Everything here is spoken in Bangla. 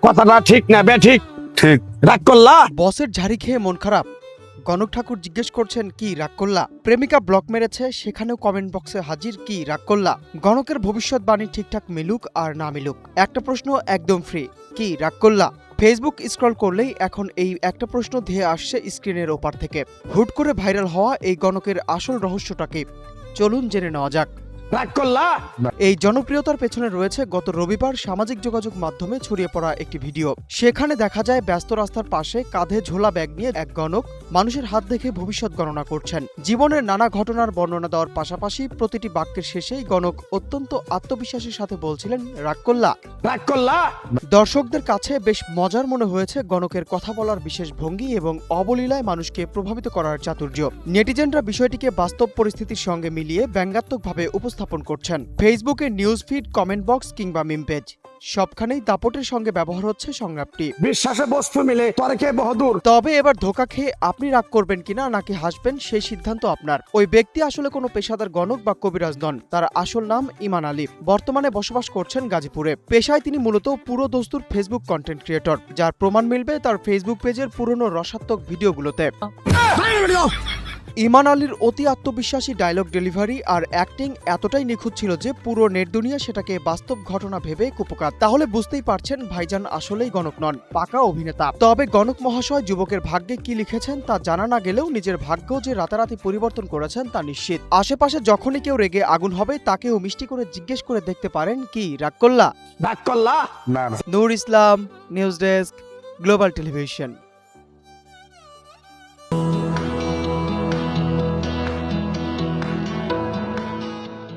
কথাটা ঠিক না ঠিক? ঠিক। রাগ করলা? বসের ঝাড়ি খেয়ে মন খারাপ, গণক ঠাকুর জিজ্ঞেস করছেন কি রাগ করলা। প্রেমিকা ব্লক মেরেছে, সেখানেও কমেন্ট বক্সে হাজির কি রাগ করলা। গণকের ভবিষ্যৎবাণী ঠিকঠাক মিলুক আর না মিলুক, একটা প্রশ্ন একদম ফ্রি, কি রাগ করলা। ফেসবুক স্ক্রল করলেই এখন এই একটা প্রশ্ন ধেয়ে আসছে স্ক্রিনের ওপার থেকে। হুট করে ভাইরাল হওয়া এই গণকের আসল রহস্যটা কি, চলুন জেনে নেওয়া যাক। রাগ করলা? এই জনপ্রিয়তার পেছনে রয়েছে গত রবিবার সামাজিক যোগাযোগ মাধ্যমে ছড়িয়ে পড়া একটি ভিডিও। সেখানে দেখা যায় ব্যস্ত রাস্তার পাশে কাঁধে ঝোলা ব্যাগ নিয়ে এক গণক মানুষের হাত দেখে ভবিষ্যৎ গণনা করছেন। জীবনের নানা ঘটনার বর্ণনা দেওয়ার পাশাপাশি প্রতিটি বাক্যের শেষেই গণক অত্যন্ত আত্মবিশ্বাসের সাথে বলছিলেন রাগ করলা। রাগ করলা? দর্শকদের কাছে বেশ মজার মনে হয়েছে গণকের কথা বলার বিশেষ ভঙ্গি এবং অবলীলায় মানুষকে প্রভাবিত করার চাতুর্য। নেটিজেনরা বিষয়টিকে বাস্তব পরিস্থিতির সঙ্গে মিলিয়ে ব্যঙ্গাত্মকভাবে উপস্থাপন করছেন। ফেসবুকে নিউজ ফিড, কমেন্ট বক্স কিংবা মিম পেজ, সবখানেই দাপটের সঙ্গে ব্যবহার হচ্ছে সংলাপটি। বিশ্বাসে বস্তু মিলে তর্কে বহুদূর। তবে এবার ধোঁকা খেয়ে আপনি রাগ করবেন কিনা নাকি হাসবেন সেই সিদ্ধান্ত আপনার। ওই ব্যক্তি আসলে কোনো পেশাদার গণক বা কবিরাজ নন। তার আসল নাম ইমান আলী। বর্তমানে বসবাস করছেন গাজীপুরে। পেশায় তিনি মূলত পুরো দস্তুর ফেসবুক কন্টেন্ট ক্রিয়েটর, যার প্রমাণ মিলবে তার ফেসবুক পেজের পুরনো রসাত্মক ভিডিওগুলোতে। ইমান আলীর অতি আত্মবিশ্বাসী ডায়লগ ডেলিভারি আর অ্যাক্টিং এতটাই নিখুঁত ছিল যে পুরো নেট দুনিয়া সেটাকে বাস্তব ঘটনা ভেবে কুপকাত। তাহলে বুঝতেই পারছেন ভাইজান আসলেই গণক নন, পাকা অভিনেতা। তবে গণক মহাশয় যুবকের ভাগ্যে কি লিখেছেন তা জানা না গেলেও নিজের ভাগ্য যে রাতারাতি পরিবর্তন করেছেন তা নিশ্চিত। আশেপাশে যখনই কেউ রেগে আগুন হবে তাকেও মিষ্টি করে জিজ্ঞেস করে দেখতে পারেন কি রাগ করলা। রাগ করলা? না না। নূর ইসলাম, নিউজ ডেস্ক, গ্লোবাল টেলিভিশন।